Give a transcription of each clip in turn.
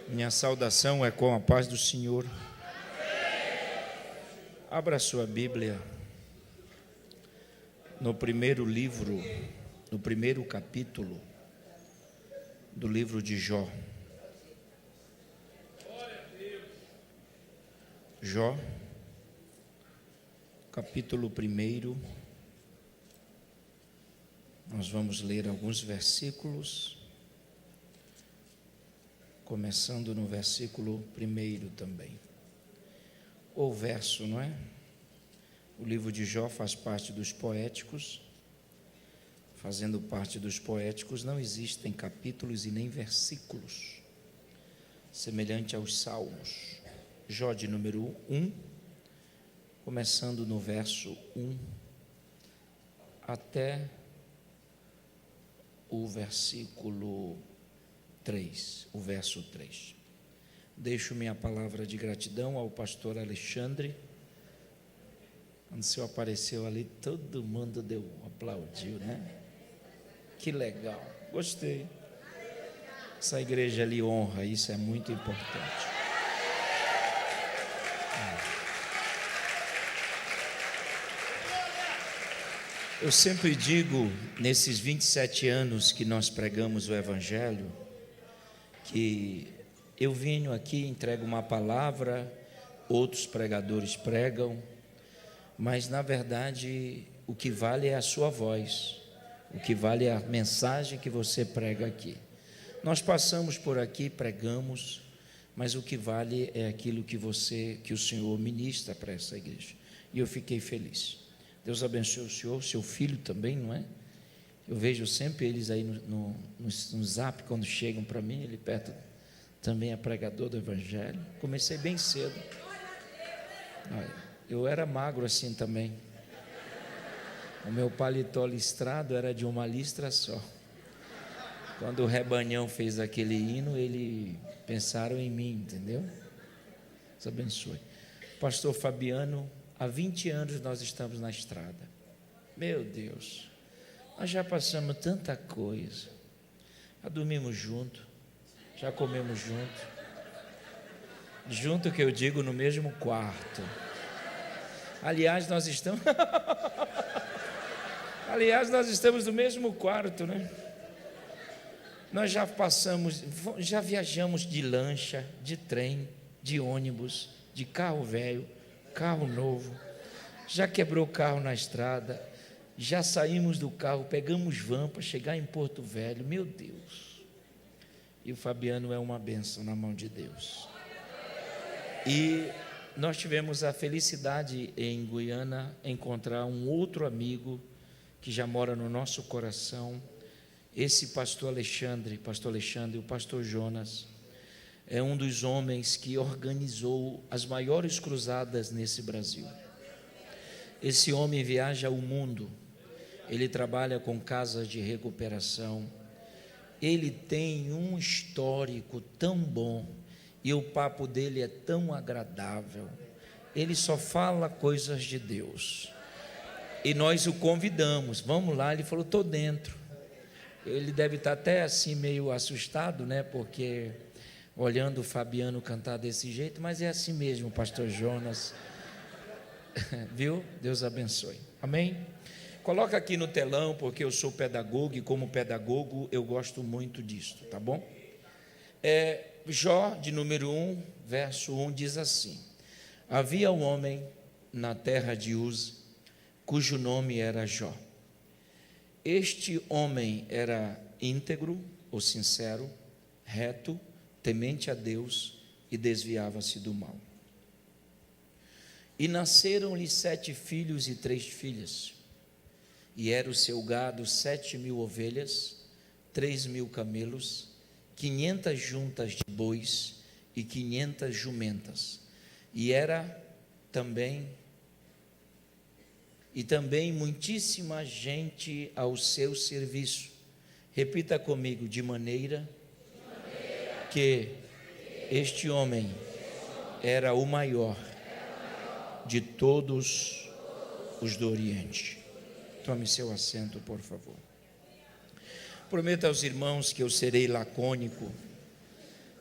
Minha saudação é com a paz do Senhor. Abra sua Bíblia no primeiro livro, no primeiro capítulo do livro de Jó. Jó, capítulo 1. Nós vamos ler alguns versículos, começando no versículo 1 também. Ou verso, não é? O livro de Jó faz parte dos poéticos. Fazendo parte dos poéticos, não existem capítulos e nem versículos, semelhante aos salmos. Jó de número 1, começando no verso 1 até o versículo 3, o verso 3. Deixo minha palavra de gratidão ao pastor Alexandre. Quando o senhor apareceu ali, todo mundo aplaudiu, né? Que legal, gostei. Essa igreja ali honra, isso é muito importante. Eu sempre digo, nesses 27 anos que nós pregamos o Evangelho, que eu venho aqui, entrego uma palavra, outros pregadores pregam, mas na verdade o que vale é a sua voz, o que vale é a mensagem que você prega aqui. Nós passamos por aqui, pregamos, mas o que vale é aquilo que o Senhor ministra para essa igreja. E eu fiquei feliz. Deus abençoe o senhor, seu filho também, não é? Eu vejo sempre eles aí no zap, quando chegam para mim, ele perto também é pregador do Evangelho. Comecei bem cedo. Eu era magro assim também. O meu paletó listrado era de uma listra só. Quando o Rebanhão fez aquele hino, pensaram em mim, entendeu? Deus abençoe. Pastor Fabiano, há 20 anos nós estamos na estrada. Meu Deus, nós já passamos tanta coisa. Já dormimos junto, já comemos junto. Junto que eu digo, no mesmo quarto. Aliás, nós estamos no mesmo quarto, né? Nós já viajamos de lancha, de trem, de ônibus, de carro velho, carro novo, já quebrou o carro na estrada, já saímos do carro, pegamos van para chegar em Porto Velho, meu Deus. E o Fabiano é uma bênção na mão de Deus. E nós tivemos a felicidade em Guiana encontrar um outro amigo que já mora no nosso coração, esse pastor Alexandre, e o pastor Jonas. É um dos homens que organizou as maiores cruzadas nesse Brasil. Esse homem viaja o mundo, ele trabalha com casas de recuperação, ele tem um histórico tão bom e o papo dele é tão agradável, ele só fala coisas de Deus. E nós o convidamos, vamos lá, ele falou, estou dentro. Ele deve estar até assim meio assustado, né, porque olhando o Fabiano cantar desse jeito, mas é assim mesmo, pastor Jonas. Viu? Deus abençoe. Amém? Coloca aqui no telão, porque eu sou pedagogo e como pedagogo eu gosto muito disso, tá bom? Jó, de número 1, verso 1, diz assim: havia um homem na terra de Uz, cujo nome era Jó. Este homem era íntegro, ou sincero, reto, temente a Deus e desviava-se do mal. E nasceram-lhe 7 filhos e 3 filhas, e era o seu gado 7.000 ovelhas, 3.000 camelos, 500 juntas de bois e 500 jumentas, e também muitíssima gente ao seu serviço. Repita comigo, de maneira que este homem era o maior de todos os do Oriente. Tome seu assento, por favor. Prometo aos irmãos que eu serei lacônico,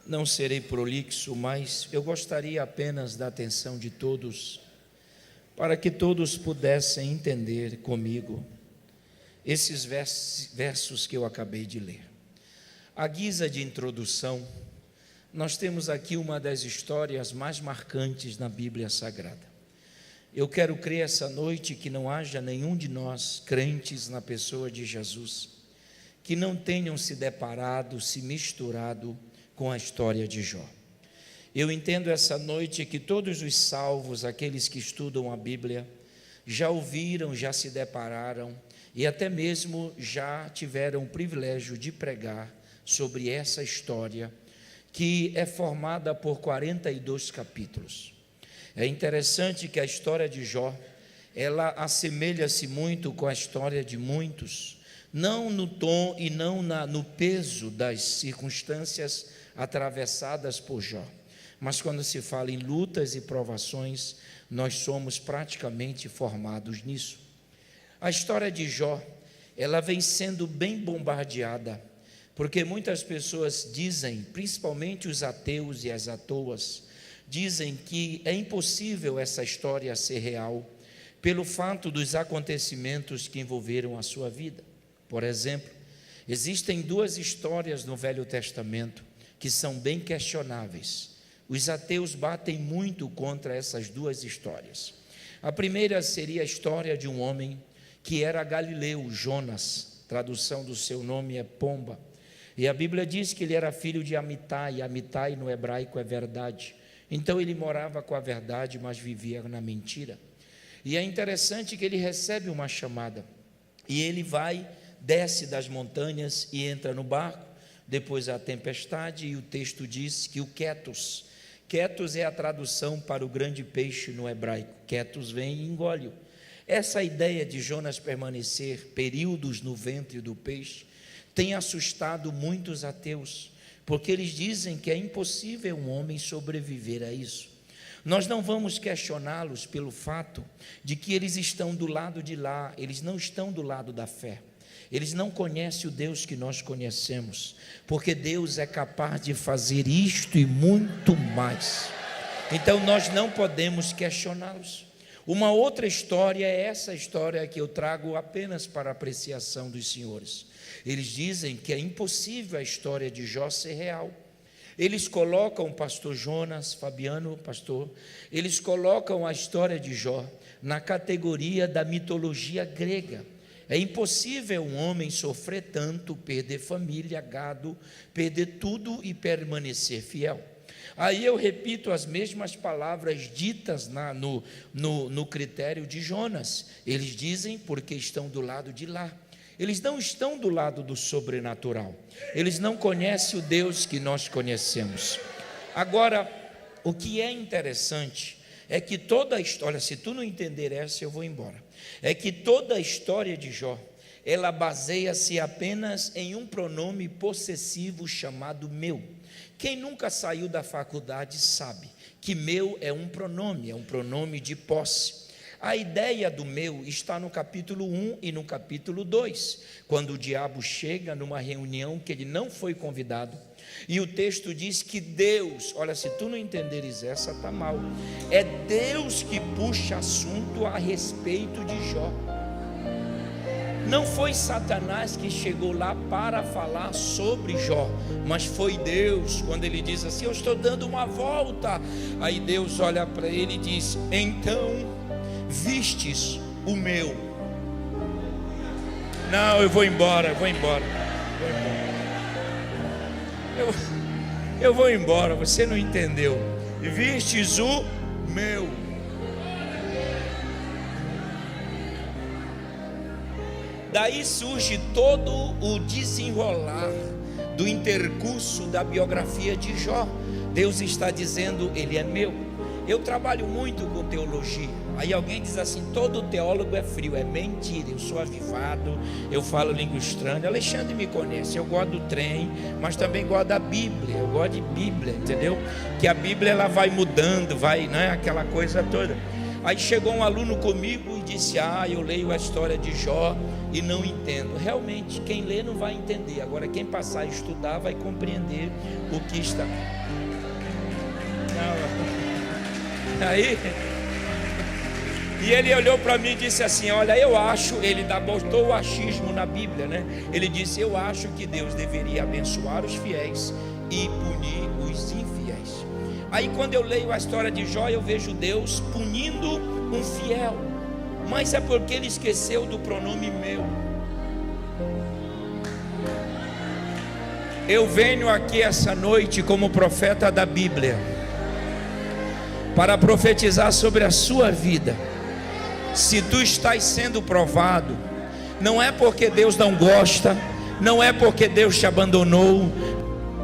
Não serei prolixo, mas eu gostaria apenas da atenção de todos, para que todos pudessem entender comigo esses versos que eu acabei de ler. À guisa de introdução, nós temos aqui uma das histórias mais marcantes na Bíblia Sagrada. Eu quero crer essa noite que não haja nenhum de nós, crentes na pessoa de Jesus, que não tenham se deparado, se misturado com a história de Jó. Eu entendo essa noite que todos os salvos, aqueles que estudam a Bíblia, já ouviram, já se depararam e até mesmo já tiveram o privilégio de pregar sobre essa história, que é formada por 42 capítulos. É interessante que a história de Jó, ela assemelha-se muito com a história de muitos, não no tom e não no peso das circunstâncias atravessadas por Jó, mas quando se fala em lutas e provações, nós somos praticamente formados nisso. A história de Jó, ela vem sendo bem bombardeada, porque muitas pessoas dizem, principalmente os ateus e as atoas, dizem que é impossível essa história ser real, pelo fato dos acontecimentos que envolveram a sua vida. Por exemplo, existem duas histórias no Velho Testamento que são bem questionáveis. Os ateus batem muito contra essas duas histórias. A primeira seria a história de um homem que era galileu, Jonas, tradução do seu nome é Pomba, e a Bíblia diz que ele era filho de Amitai. Amitai no hebraico é verdade. Então ele morava com a verdade, mas vivia na mentira. E é interessante que ele recebe uma chamada, e ele vai, desce das montanhas e entra no barco. Depois a tempestade, e o texto diz que o Ketos é a tradução para o grande peixe no hebraico. Ketos vem e engole-o. Essa ideia de Jonas permanecer períodos no ventre do peixe tem assustado muitos ateus, porque eles dizem que é impossível um homem sobreviver a isso. Nós não vamos questioná-los pelo fato de que eles estão do lado de lá, eles não estão do lado da fé. Eles não conhecem o Deus que nós conhecemos, porque Deus é capaz de fazer isto e muito mais. Então nós não podemos questioná-los. Uma outra história é essa história que eu trago apenas para a apreciação dos senhores. Eles dizem que é impossível a história de Jó ser real. Eles colocam, pastor Jonas, Fabiano, pastor, eles colocam a história de Jó na categoria da mitologia grega. É impossível um homem sofrer tanto, perder família, gado, perder tudo e permanecer fiel. Aí eu repito as mesmas palavras ditas no critério de Jonas. Eles dizem porque estão do lado de lá. Eles não estão do lado do sobrenatural. Eles não conhecem o Deus que nós conhecemos. Agora, o que é interessante é que toda a história, se tu não entender essa, eu vou embora. É que toda a história de Jó, ela baseia-se apenas em um pronome possessivo chamado meu. Quem nunca saiu da faculdade sabe que meu é um pronome de posse. A ideia do meu está no capítulo 1 e no capítulo 2, quando o diabo chega numa reunião que ele não foi convidado, e o texto diz que Deus, olha, se tu não entenderes essa, está mal, é Deus que puxa assunto a respeito de Jó. Não foi Satanás que chegou lá para falar sobre Jó, mas foi Deus, quando ele diz assim, eu estou dando uma volta. Aí Deus olha para ele e diz, então vistes o meu. Não, eu vou embora. Eu vou embora, você não entendeu. Vistes o meu. Daí surge todo o desenrolar do intercurso da biografia de Jó. Deus está dizendo, ele é meu. Eu trabalho muito com teologia. Aí alguém diz assim, todo teólogo é frio. É mentira, eu sou avivado, eu falo língua estranha. Alexandre me conhece, eu gosto do trem, mas também gosto da Bíblia. Eu gosto de Bíblia, entendeu? Que a Bíblia ela vai mudando, vai, não é aquela coisa toda. Aí chegou um aluno comigo e disse: eu leio a história de Jó e não entendo. Realmente, quem lê não vai entender. Agora, quem passar a estudar vai compreender o que está. Aí, e ele olhou para mim e disse assim: olha, eu acho, ele botou o achismo na Bíblia, né? Ele disse: eu acho que Deus deveria abençoar os fiéis e punir os infiéis. Aí quando eu leio a história de Jó, eu vejo Deus punindo um fiel, mas é porque ele esqueceu do pronome meu. Eu venho aqui essa noite como profeta da Bíblia para profetizar sobre a sua vida. Se tu estás sendo provado, não é porque Deus não gosta, não é porque Deus te abandonou,